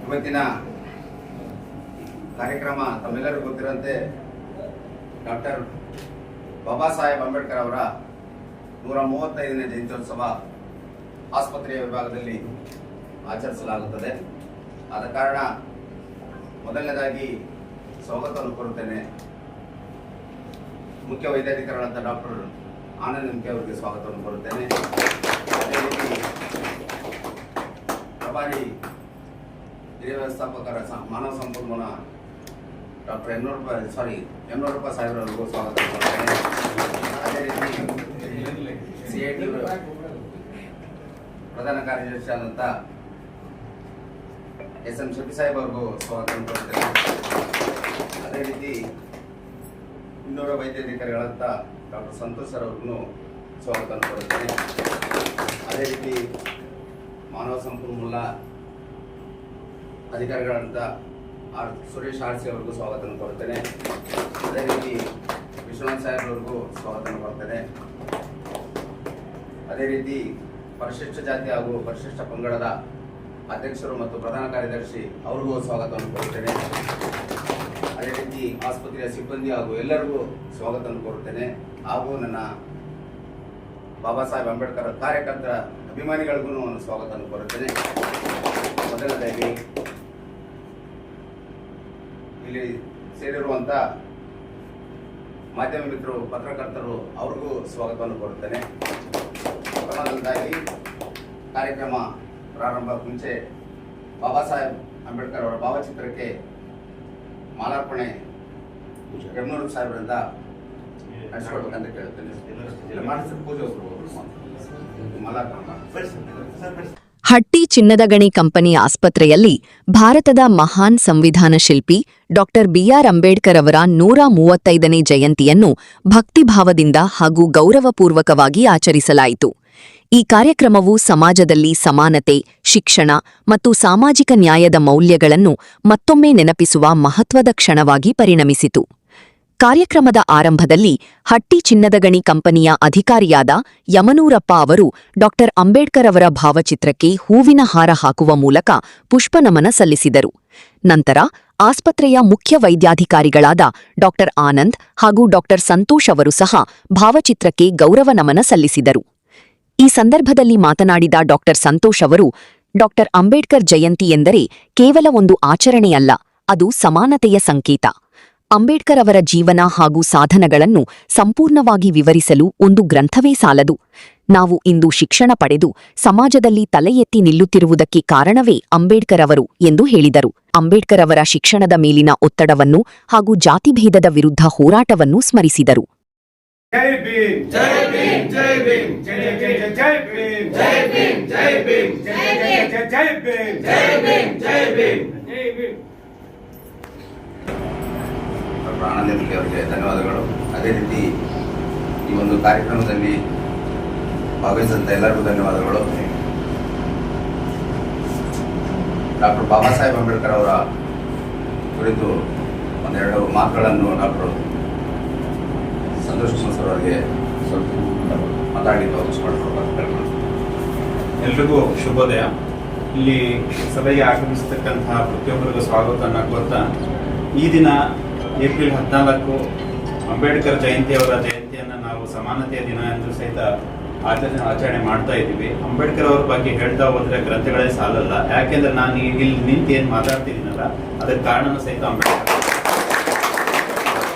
ಇವತ್ತಿನ ಕಾರ್ಯಕ್ರಮ ತಮ್ಮೆಲ್ಲರಿಗೂ ಗೊತ್ತಿರುವಂತೆ ಡಾಕ್ಟರ್ ಬಾಬಾ ಸಾಹೇಬ್ ಅಂಬೇಡ್ಕರ್ ಅವರ 135ನೇ ಜಯಂತ್ಯೋತ್ಸವ ಆಸ್ಪತ್ರೆಯ ವಿಭಾಗದಲ್ಲಿ ಆಚರಿಸಲಾಗುತ್ತದೆ. ಆದ ಕಾರಣ ಮೊದಲನೇದಾಗಿ ಸ್ವಾಗತವನ್ನು ಕೋರುತ್ತೇನೆ. ಮುಖ್ಯ ವೈದ್ಯಾಧಿಕಾರಿಗಳಾದ ಡಾಕ್ಟರ್ ಆನಂದ್ ಎಂಕೆ ಅವರಿಗೆ ಸ್ವಾಗತವನ್ನು ಕೋರುತ್ತೇನೆ. ಅದೇ ರೀತಿ ಪ್ರಭಾರಿ ಹಿರಿಯ ವ್ಯವಸ್ಥಾಪಕರ ಮಾನವ ಸಂಪನ್ಮೂಲ ಡಾಕ್ಟರ್ ಎನ್ನೂರಪ್ಪ ಸಾಹೇಬರವರಿಗೂ ಸ್ವಾಗತ ಕೋರುತ್ತೇನೆ. ಅದೇ ರೀತಿ CIT ಪ್ರಧಾನ ಕಾರ್ಯದರ್ಶಿ ಆದಂಥ SM ಶಫಿ ಸಾಹೇಬ್ ಅವ್ರಿಗೂ ಸ್ವಾಗತ ಕೋರುತ್ತೇನೆ. ಅದೇ ರೀತಿ ಇನ್ನೂರ ವೈದ್ಯಾಧಿಕಾರಿಗಳಂತ ಡಾಕ್ಟರ್ ಸಂತೋಷ್ ಸರ್ ಅವ್ರಿಗೂ ಸ್ವಾಗತ ಕೋರುತ್ತೇನೆ. ಅದೇ ರೀತಿ ಮಾನವ ಸಂಪನ್ಮೂಲ ಅಧಿಕಾರಿಗಳಂತ ಸುರೇಶ್ ಆರ್ಸಿ ಅವ್ರಿಗೂ ಸ್ವಾಗತ ಕೋರುತ್ತೇನೆ. ಅದೇ ರೀತಿ ವಿಶ್ವನಾಥ್ ಸಾಹೇಬ್ ಅವ್ರಿಗೂ ಸ್ವಾಗತ ಕೋರುತ್ತೇನೆ. ಅದೇ ರೀತಿ ಪರಿಶಿಷ್ಟ ಜಾತಿ ಹಾಗೂ ಪರಿಶಿಷ್ಟ ಪಂಗಡದ ಅಧ್ಯಕ್ಷರು ಮತ್ತು ಪ್ರಧಾನ ಕಾರ್ಯದರ್ಶಿ ಅವ್ರಿಗೂ ಸ್ವಾಗತವನ್ನು ಕೋರುತ್ತೇನೆ. ಅದೇ ರೀತಿ ಆಸ್ಪತ್ರೆಯ ಸಿಬ್ಬಂದಿ ಹಾಗೂ ಎಲ್ಲರಿಗೂ ಸ್ವಾಗತವನ್ನು ಕೋರುತ್ತೇನೆ. ಹಾಗೂ ನನ್ನ ಬಾಬಾ ಸಾಹೇಬ್ ಅಂಬೇಡ್ಕರ್ ಕಾರ್ಯಕರ್ತರ ಅಭಿಮಾನಿಗಳಿಗೂ ನಾನು ಸ್ವಾಗತವನ್ನು ಕೋರುತ್ತೇನೆ. ಮೊದಲನೇದಾಗಿ ಇಲ್ಲಿ ಸೇರಿರುವಂಥ ಮಾಧ್ಯಮ ಮಿತ್ರರು, ಪತ್ರಕರ್ತರು ಅವ್ರಿಗೂ ಸ್ವಾಗತವನ್ನು ಕೋರುತ್ತೇನೆ. ಪ್ರಥಮದಾಗಿ ಕಾರ್ಯಕ್ರಮ ಪ್ರಾರಂಭಕ್ಕೆ ಮುಂಚೆ ಬಾಬಾ ಸಾಹೇಬ್ ಅಂಬೇಡ್ಕರ್ ಅವರ ಭಾವಚಿತ್ರಕ್ಕೆ ಮಾಲಾರ್ಪಣೆ ಯಮನೂರು ಸಾಹೇಬರಿಂದ ನಡೆಸ್ಕೊಡ್ಬೇಕಂತ ಕೇಳುತ್ತೇನೆ. ಮಾಡಿಸಿದ ಪೂಜೆ ಮಾಲಾರ್ಪಣೆ. ಹಟ್ಟಿ ಚಿನ್ನದ ಗಣಿ ಕಂಪನಿ ಆಸ್ಪತ್ರೆಯಲ್ಲಿ ಭಾರತದ ಮಹಾನ್ ಸಂವಿಧಾನ ಶಿಲ್ಪಿ ಡಾಕ್ಟರ್ ಬಿಆರ್ ಅಂಬೇಡ್ಕರ್ ಅವರ 135ನೇ ಜಯಂತಿಯನ್ನು ಭಕ್ತಿಭಾವದಿಂದ ಹಾಗೂ ಗೌರವಪೂರ್ವಕವಾಗಿ ಆಚರಿಸಲಾಯಿತು. ಈ ಕಾರ್ಯಕ್ರಮವು ಸಮಾಜದಲ್ಲಿ ಸಮಾನತೆ, ಶಿಕ್ಷಣ ಮತ್ತು ಸಾಮಾಜಿಕ ನ್ಯಾಯದ ಮೌಲ್ಯಗಳನ್ನು ಮತ್ತೊಮ್ಮೆ ನೆನಪಿಸುವ ಮಹತ್ವದ ಕ್ಷಣವಾಗಿ ಪರಿಣಮಿಸಿತು. ಕಾರ್ಯಕ್ರಮದ ಆರಂಭದಲ್ಲಿ ಹಟ್ಟಿ ಚಿನ್ನದ ಗಣಿ ಕಂಪನಿಯ ಅಧಿಕಾರಿಯಾದ ಯಮನೂರಪ್ಪ ಅವರು ಡಾಕ್ಟರ್ ಅಂಬೇಡ್ಕರ್ ಅವರ ಭಾವಚಿತ್ರಕ್ಕೆ ಹೂವಿನ ಹಾರ ಹಾಕುವ ಮೂಲಕ ಪುಷ್ಪನಮನ ಸಲ್ಲಿಸಿದರು. ನಂತರ ಆಸ್ಪತ್ರೆಯ ಮುಖ್ಯ ವೈದ್ಯಾಧಿಕಾರಿಗಳಾದ ಡಾಕ್ಟರ್ ಆನಂದ್ ಹಾಗೂ ಡಾಕ್ಟರ್ ಸಂತೋಷ್ ಅವರು ಸಹ ಭಾವಚಿತ್ರಕ್ಕೆ ಗೌರವ ನಮನ ಸಲ್ಲಿಸಿದರು. ಈ ಸಂದರ್ಭದಲ್ಲಿ ಮಾತನಾಡಿದ ಡಾಕ್ಟರ್ ಸಂತೋಷ್ ಅವರು, ಡಾಕ್ಟರ್ ಅಂಬೇಡ್ಕರ್ ಜಯಂತಿ ಎಂದರೆ ಕೇವಲ ಒಂದು ಆಚರಣೆಯಲ್ಲ, ಅದು ಸಮಾನತೆಯ ಸಂಕೇತ. ಅಂಬೇಡ್ಕರ್ ಅವರ ಜೀವನ ಹಾಗೂ ಸಾಧನಗಳನ್ನು ಸಂಪೂರ್ಣವಾಗಿ ವಿವರಿಸಲು ಒಂದು ಗ್ರಂಥವೇ ಸಾಲದು. ನಾವು ಇಂದು ಶಿಕ್ಷಣ ಪಡೆದು ಸಮಾಜದಲ್ಲಿ ತಲೆ ಎತ್ತಿ ನಿಲ್ಲುತ್ತಿರುವುದಕ್ಕೆ ಕಾರಣವೇ ಅಂಬೇಡ್ಕರ್ ಅವರು ಎಂದು ಹೇಳಿದರು. ಅಂಬೇಡ್ಕರ್ ಅವರ ಶಿಕ್ಷಣದ ಮೇಲಿನ ಒತ್ತಡವನ್ನು ಹಾಗೂ ಜಾತಿಭೇದದ ವಿರುದ್ಧ ಹೋರಾಟವನ್ನು ಸ್ಮರಿಸಿದರು. ಜೈ ಭೀಮ್, ಜೈ ಭೀಮ್, ಜೈ ಭೀಮ್, ಜೈ ಜೈ ಜೈ ಜೈ ಭೀಮ್, ಜೈ ಭೀಮ್, ಜೈ ಭೀಮ್, ಜೈ ಜೈ ಜೈ ಜೈ ಭೀಮ್, ಜೈ ಭೀಮ್, ಜೈ ಭೀಮ್, ಜೈ ಭೀಮ್. ಆನಂದ್ ಎಂಕೆ ಅವರಿಗೆ ಧನ್ಯವಾದಗಳು. ಅದೇ ರೀತಿ ಈ ಒಂದು ಕಾರ್ಯಕ್ರಮದಲ್ಲಿ ಭಾಗವಹಿಸಿದಂಥ ಎಲ್ಲರಿಗೂ ಧನ್ಯವಾದಗಳು. ಡಾಕ್ಟರ್ ಬಾಬಾ ಸಾಹೇಬ್ ಅಂಬೇಡ್ಕರ್ ಅವರ ಕುರಿತು ಒಂದೆರಡು ಮಾತುಗಳನ್ನು ಡಾಕ್ಟರ್ ಸಂತೋಷ್ ಸರ್ ಅವರಿಗೆ ಸ್ವಲ್ಪ ಮಾತಾಡಲಿಕ್ಕೆ ಅವಕಾಶ ಮಾಡಿಕೊಡ್ಬೇಕು. ಎಲ್ರಿಗೂ ಶುಭೋದಯ. ಇಲ್ಲಿ ಸಭೆಗೆ ಆಗಮಿಸತಕ್ಕಂತಹ ಪ್ರತಿಯೊಬ್ಬರಿಗೂ ಸ್ವಾಗತವನ್ನು ಕೋರ್ತಾ, ಈ ದಿನ ಏಪ್ರಿಲ್ 14 ಅಂಬೇಡ್ಕರ್ ಜಯಂತಿಯವರ ಜಯಂತಿಯನ್ನು ನಾವು ಸಮಾನತೆಯ ದಿನ ಎಂದು ಸಹಿತ ಆಚರಣೆ ಮಾಡ್ತಾ ಇದ್ದೀವಿ. ಅಂಬೇಡ್ಕರ್ ಅವ್ರ ಬಗ್ಗೆ ಹೇಳ್ತಾ ಹೋದ್ರೆ ಗ್ರಂಥಗಳೇ ಸಾಲಲ್ಲ. ಯಾಕೆಂದ್ರೆ ನಾನು ಇಲ್ಲಿ ನಿಂತು ಏನು ಮಾತಾಡ್ತಿದ್ದೀನಲ್ಲ, ಅದಕ್ಕೆ ಕಾರಣನೂ ಸಹಿತ ಅಂಬೇಡ್ಕರ್.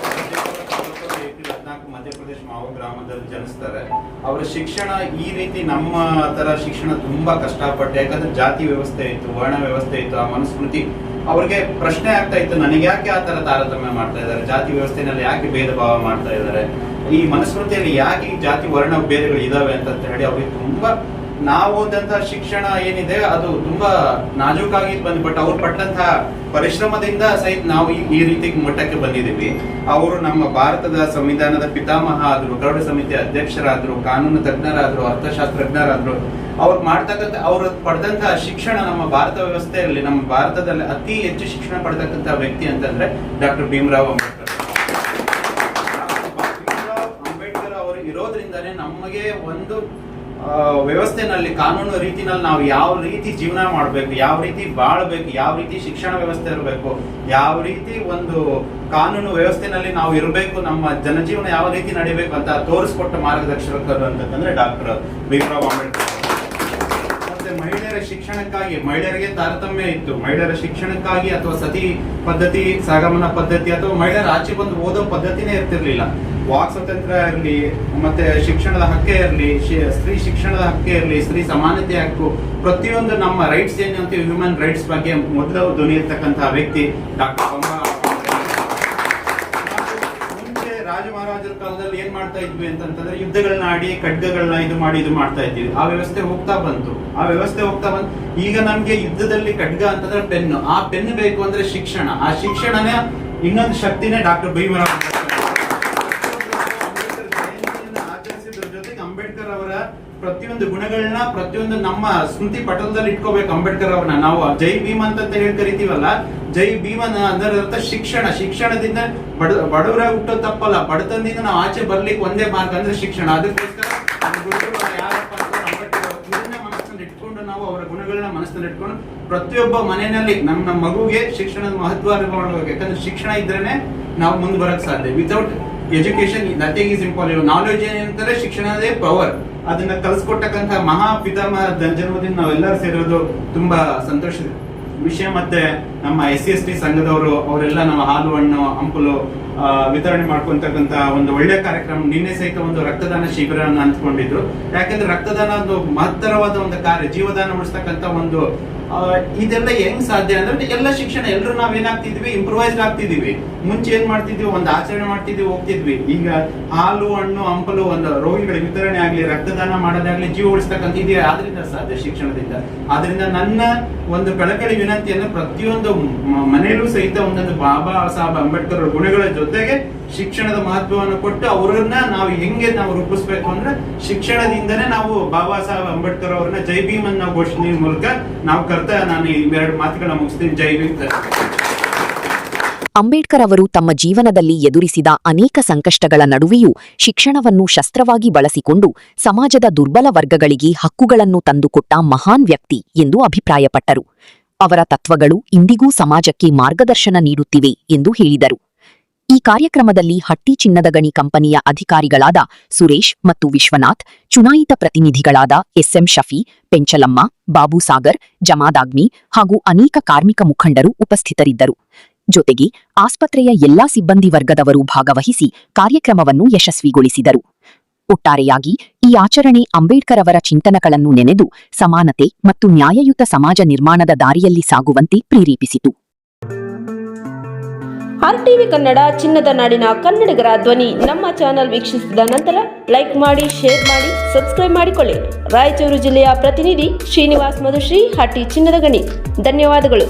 ಮಧ್ಯಪ್ರದೇಶ ಮಾವು ಗ್ರಾಮದಲ್ಲಿ ಜನಿಸ್ತಾರೆ. ಅವರ ಶಿಕ್ಷಣ ಈ ರೀತಿ ನಮ್ಮ ತರ ಶಿಕ್ಷಣ ತುಂಬಾ ಕಷ್ಟಪಟ್ಟು, ಯಾಕಂದ್ರೆ ಜಾತಿ ವ್ಯವಸ್ಥೆ ಇತ್ತು, ವರ್ಣ ವ್ಯವಸ್ಥೆ ಇತ್ತು, ಆ ಮನುಸ್ಮೃತಿ ಅವ್ರಿಗೆ ಪ್ರಶ್ನೆ ಆಗ್ತಾ ಇತ್ತು, ನನಗೆ ಯಾಕೆ ಆ ತರ ತಾರತಮ್ಯ ಮಾಡ್ತಾ ಇದ್ದಾರೆ, ಜಾತಿ ವ್ಯವಸ್ಥೆನಲ್ಲಿ ಯಾಕೆ ಭೇದ ಭಾವ ಮಾಡ್ತಾ ಇದ್ದಾರೆ, ಈ ಮನುಸ್ಮೃತಿಯಲ್ಲಿ ಯಾಕೆ ಈ ಜಾತಿ ವರ್ಣ ಭೇದಗಳು ಇದಾವೆ ಅಂತ ಹೇಳಿ ಅವ್ರಿಗೆ ತುಂಬಾ, ನಾವು ಓದಂತಹ ಶಿಕ್ಷಣ ಏನಿದೆ ಅದು ತುಂಬಾ ನಾಜೂಕಾಗಿ ಬಂದು, ಬಟ್ ಅವ್ರು ಪಟ್ಟಂತಹ ಪರಿಶ್ರಮದಿಂದ ಸಹಿತ ನಾವು ಈ ರೀತಿ ಮಟ್ಟಕ್ಕೆ ಬಂದಿದ್ದೀವಿ. ಅವರು ನಮ್ಮ ಭಾರತದ ಸಂವಿಧಾನದ ಪಿತಾಮಹ ಆದ್ರು, ಗರುಡ ಸಮಿತಿ ಅಧ್ಯಕ್ಷರಾದ್ರು, ಕಾನೂನು ತಜ್ಞರಾದ್ರು, ಅರ್ಥಶಾಸ್ತ್ರಜ್ಞರಾದ್ರು. ಅವ್ರು ಮಾಡ್ತಕ್ಕಂಥ, ಅವ್ರು ಪಡೆದಂತಹ ಶಿಕ್ಷಣ ನಮ್ಮ ಭಾರತ ವ್ಯವಸ್ಥೆಯಲ್ಲಿ, ನಮ್ಮ ಭಾರತದಲ್ಲಿ ಅತಿ ಹೆಚ್ಚು ಶಿಕ್ಷಣ ಪಡೆದಕ್ಕಂತಹ ವ್ಯಕ್ತಿ ಅಂತಂದ್ರೆ ಡಾಕ್ಟರ್ ಭೀಮರಾವ್ ಅಂಬೇಡ್ಕರ್. ಭೀಮರಾವ್ ಅಂಬೇಡ್ಕರ್ ಅವರು ಇರೋದ್ರಿಂದಾನೇ ನಮಗೆ ಒಂದು ವ್ಯವಸ್ಥೆನಲ್ಲಿ ಕಾನೂನು ರೀತಿನಲ್ಲಿ ನಾವು ಯಾವ ರೀತಿ ಜೀವನ ಮಾಡಬೇಕು, ಯಾವ ರೀತಿ ಬಾಳ್ಬೇಕು, ಯಾವ ರೀತಿ ಶಿಕ್ಷಣ ವ್ಯವಸ್ಥೆ ಇರಬೇಕು, ಯಾವ ರೀತಿ ಒಂದು ಕಾನೂನು ವ್ಯವಸ್ಥೆನಲ್ಲಿ ನಾವು ಇರಬೇಕು, ನಮ್ಮ ಜನಜೀವನ ಯಾವ ರೀತಿ ನಡಿಬೇಕು ಅಂತ ತೋರಿಸ್ಕೊಟ್ಟ ಮಾರ್ಗದರ್ಶಕರು ಅಂತಂದ್ರೆ ಡಾಕ್ಟರ್ ಭೀಮರಾವ್ ಅಂಬೇಡ್ಕರ್. ಮತ್ತೆ ಮಹಿಳೆಯರ ಶಿಕ್ಷಣಕ್ಕಾಗಿ, ಮಹಿಳೆಯರಿಗೆ ತಾರತಮ್ಯ ಇತ್ತು, ಮಹಿಳೆಯರ ಶಿಕ್ಷಣಕ್ಕಾಗಿ ಅಥವಾ ಸತಿ ಪದ್ಧತಿ, ಸಾಗಮನ ಪದ್ಧತಿ ಅಥವಾ ಮಹಿಳೆಯರ ಆಚೆ ಬಂದು ಓದೋ ಪದ್ಧತಿನೇ ಇರ್ತಿರ್ಲಿಲ್ಲ. ವಾಕ್ ಸ್ವಾತಂತ್ರ್ಯ ಇರಲಿ, ಮತ್ತೆ ಶಿಕ್ಷಣದ ಹಕ್ಕೆ ಇರಲಿ, ಸ್ತ್ರೀ ಶಿಕ್ಷಣದ ಹಕ್ಕೆ ಇರಲಿ, ಸ್ತ್ರೀ ಸಮಾನತೆ ಹಕ್ಕು, ಪ್ರತಿಯೊಂದು ನಮ್ಮ ರೈಟ್ಸ್ ಏನು ಅಂತೀವಿ, ಹ್ಯೂಮನ್ ರೈಟ್ಸ್ ಬಗ್ಗೆ ಮೊದಲು ಧ್ವನಿ ಇರ್ತಕ್ಕಂತಹ ವ್ಯಕ್ತಿ ಡಾಕ್ಟರ್ ಮುಂಚೆ ರಾಜ ಮಹಾರಾಜರ ಕಾಲದಲ್ಲಿ ಏನ್ ಮಾಡ್ತಾ ಇದ್ವಿ ಅಂತಂದ್ರೆ ಯುದ್ಧಗಳನ್ನ ಆಡಿ ಖಡ್ಗಗಳನ್ನ ಇದು ಮಾಡ್ತಾ ಇದ್ವಿ. ಆ ವ್ಯವಸ್ಥೆ ಹೋಗ್ತಾ ಬಂತು. ಈಗ ನಮ್ಗೆ ಯುದ್ಧದಲ್ಲಿ ಖಡ್ಗ ಅಂತಂದ್ರೆ ಪೆನ್ನು, ಆ ಪೆನ್ ಬೇಕು ಅಂದ್ರೆ ಶಿಕ್ಷಣ, ಆ ಶಿಕ್ಷಣನೇ ಇನ್ನೊಂದು ಶಕ್ತಿನೇ ಡಾಕ್ಟರ್ ಭೀಮರಾವ್ ಆಚರಿಸಿದ್ರ ಜೊತೆಗೆ ಅಂಬೇಡ್ಕರ್ ಅವರ ಪ್ರತಿಯೊಂದು ಗುಣಗಳನ್ನ ಪ್ರತಿಯೊಂದು ನಮ್ಮ ಸ್ಮೃತಿ ಪಟಲದಲ್ಲಿ ಇಟ್ಕೋಬೇಕು. ಅಂಬೇಡ್ಕರ್ ಅವ್ರನ್ನ ನಾವು ಜೈ ಭೀಮ್ ಅಂತ ಹೇಳಿ ಕರಿತೀವಲ್ಲ, ಜೈ ಭೀಮನ ಅದರ ಶಿಕ್ಷಣದಿಂದ ಬಡವರ ಹುಟ್ಟೋ ತಪ್ಪಲ್ಲ, ಬಡತನದಿಂದ ನಾವು ಆಚೆ ಬರ್ಲಿಕ್ಕೆ ಒಂದೇ ಮಾರ್ಗ ಅಂದ್ರೆ ಶಿಕ್ಷಣ. ಅದಕ್ಕೋಸ್ಕರ ಯಾರಪ್ಪ ಅಂಬೇಡ್ಕರ್ ಇದನ್ನ ಮನಸ್ಸಿನಲ್ಲಿ ಇಟ್ಕೊಂಡು ನಾವು ಅವರ ಗುಣಗಳನ್ನ ಮನಸ್ಸಿನಲ್ಲಿ ಇಟ್ಕೊಂಡು ಪ್ರತಿಯೊಬ್ಬ ಮನೆಯಲ್ಲಿ ನಮ್ಮ ಮಗುಗೆ ಶಿಕ್ಷಣದ ಮಹತ್ವ ಮಾಡಬೇಕು. ಯಾಕಂದ್ರೆ ಶಿಕ್ಷಣ ಇದ್ರೇನೆ ನಾವು ಮುಂದೆ ಬರಕ್ ಸಾಧ್ಯ. Without education nothing is impossible. Knowledge ಏನಂತಾರೆ, ಶಿಕ್ಷಣದೇ ಪವರ್. ಅದನ್ನ ಕಲಿಸ್ಕೊಟ್ಟಕ್ಕಂತ ಮಹಾ ಪಿತಾಮಹ ಜನ್ಮದಿಂದ ನಾವೆಲ್ಲರೂ ಸೇರೋದು ತುಂಬಾ ಸಂತೋಷದ ವಿಷಯ. ಮತ್ತೆ ನಮ್ಮ SC/ST ಸಂಘದವರು ಅವರೆಲ್ಲ ನಮ್ಮ ಹಾಲು ಹಣ್ಣು ಹಂಪಲು ವಿತರಣೆ ಮಾಡ್ಕೊಂತಕ್ಕಂತ ಒಂದು ಒಳ್ಳೆ ಕಾರ್ಯಕ್ರಮ. ನಿನ್ನೆ ಸಹಿತ ಒಂದು ರಕ್ತದಾನ ಶಿಬಿರವನ್ನು ಅಂದ್ಕೊಂಡಿದ್ರು. ಯಾಕಂದ್ರೆ ರಕ್ತದಾನ ಒಂದು ಮಹತ್ತರವಾದ ಒಂದು ಕಾರ್ಯ, ಜೀವದಾನ ಉಳಿಸ್ತಕ್ಕಂತ ಒಂದು ಇದೆಲ್ಲ ಹೆಂಗ್ ಸಾಧ್ಯ ಅಂದ್ರೆ ಎಲ್ಲ ಶಿಕ್ಷಣ, ಎಲ್ಲರೂ ನಾವೇನಾಗ್ತಿದ್ವಿ, ಇಂಪ್ರೂವೈಸ್ಡ್ ಆಗ್ತಿದೀವಿ. ಮುಂಚೆ ಏನ್ ಮಾಡ್ತಿದ್ವಿ, ಒಂದು ಆಚರಣೆ ಮಾಡ್ತಿದ್ವಿ, ಹೋಗ್ತಿದ್ವಿ. ಈಗ ಹಾಲು ಹಣ್ಣು ಹಂಪಲು ಒಂದು ರೋಗಿಗಳಿಗೆ ವಿತರಣೆ ಆಗ್ಲಿ, ರಕ್ತದಾನ ಮಾಡೋದಾಗ್ಲಿ, ಜೀವ ಉಳಿಸ್ತಕ್ಕಂಥ ಇದೆ. ಆದ್ರಿಂದ ಸಾಧ್ಯ ಶಿಕ್ಷಣದಿಂದ. ಆದ್ರಿಂದ ನನ್ನ ಒಂದು ಕಳಕಳಿ ವಿನಂತಿಯನ್ನು ಪ್ರತಿಯೊಂದು ಮನೆಯಲ್ಲೂ ಸಹಿತ ಒಂದೊಂದು ಬಾಬಾ ಸಾಹೇಬ್ ಅಂಬೇಡ್ಕರ್ ಗುಣಗಳ ಜೊತೆಗೆ ಶಿಕ್ಷಣದ ಮಹತ್ವವನ್ನು ಕೊಟ್ಟು ಅವರನ್ನ ನಾವು ರೂಪಿಸ್ಬೇಕು ಅಂದ್ರೆ ಶಿಕ್ಷಣದಿಂದನೇ ನಾವು ಬಾಬಾ ಸಾಹೇಬ್ ಅಂಬೇಡ್ಕರ್ ಅವರನ್ನ ಜೈ ಭೀಮ್ ಅನ್ನೋ ಘೋಷಣೆ ಮೂಲಕ ನಾವು ನಾನು ಇವೆರಡು ಮಾತುಗಳನ್ನ ಮುಗಿಸ್ತೀನಿ. ಜೈ ಭೀಮ್. ಅಂಬೇಡ್ಕರ್ ಅವರು ತಮ್ಮ ಜೀವನದಲ್ಲಿ ಎದುರಿಸಿದ ಅನೇಕ ಸಂಕಷ್ಟಗಳ ನಡುವೆಯೂ ಶಿಕ್ಷಣವನ್ನು ಶಸ್ತ್ರವಾಗಿ ಬಳಸಿಕೊಂಡು ಸಮಾಜದ ದುರ್ಬಲ ವರ್ಗಗಳಿಗೆ ಹಕ್ಕುಗಳನ್ನು ತಂದುಕೊಟ್ಟ ಮಹಾನ್ ವ್ಯಕ್ತಿ ಎಂದು ಅಭಿಪ್ರಾಯಪಟ್ಟರು. ಅವರ ತತ್ವಗಳು ಇಂದಿಗೂ ಸಮಾಜಕ್ಕೆ ಮಾರ್ಗದರ್ಶನ ನೀಡುತ್ತಿವೆ ಎಂದು ಹೇಳಿದರು. ಈ ಕಾರ್ಯಕ್ರಮದಲ್ಲಿ ಹಟ್ಟಿ ಚಿನ್ನದ ಗಣಿ ಕಂಪನಿಯ ಅಧಿಕಾರಿಗಳಾದ ಸುರೇಶ್ ಮತ್ತು ವಿಶ್ವನಾಥ್, ಚುನಾಯಿತ ಪ್ರತಿನಿಧಿಗಳಾದ SM ಶಫಿ, ಪೆಂಚಲಮ್ಮ, ಬಾಬು ಸಾಗರ್, ಜಮಾದಾಗ್ನಿ ಹಾಗೂ ಅನೇಕ ಕಾರ್ಮಿಕ ಮುಖಂಡರು ಉಪಸ್ಥಿತರಿದ್ದರು. ಜೊತೆಗೆ ಆಸ್ಪತ್ರೆಯ ಎಲ್ಲಾ ಸಿಬ್ಬಂದಿ ವರ್ಗದವರು ಭಾಗವಹಿಸಿ ಕಾರ್ಯಕ್ರಮವನ್ನು ಯಶಸ್ವಿಗೊಳಿಸಿದರು. ಒಟ್ಟಾರೆಯಾಗಿ ಈ ಆಚರಣೆ ಅಂಬೇಡ್ಕರ್ ಅವರ ಚಿಂತನೆಗಳನ್ನು ನೆನೆದು ಸಮಾನತೆ ಮತ್ತು ನ್ಯಾಯಯುತ ಸಮಾಜ ನಿರ್ಮಾಣದ ದಾರಿಯಲ್ಲಿ ಸಾಗುವಂತೆ ಪ್ರೇರೇಪಿಸಿತು. RTV ಕನ್ನಡ, ಚಿನ್ನದ ನಾಡಿನ ಕನ್ನಡಿಗರ ಧ್ವನಿ. ನಮ್ಮ ಚಾನೆಲ್ ವೀಕ್ಷಿಸಿದ ನಂತರ ಲೈಕ್ ಮಾಡಿ, ಶೇರ್ ಮಾಡಿ, ಸಬ್ಸ್ಕ್ರೈಬ್ ಮಾಡಿಕೊಳ್ಳಿ. ರಾಯಚೂರು ಜಿಲ್ಲೆಯ ಪ್ರತಿನಿಧಿ ಶ್ರೀನಿವಾಸ್ ಮಧುಶ್ರೀ, ಹಟ್ಟಿ ಚಿನ್ನದ ಗಣಿ. ಧನ್ಯವಾದಗಳು.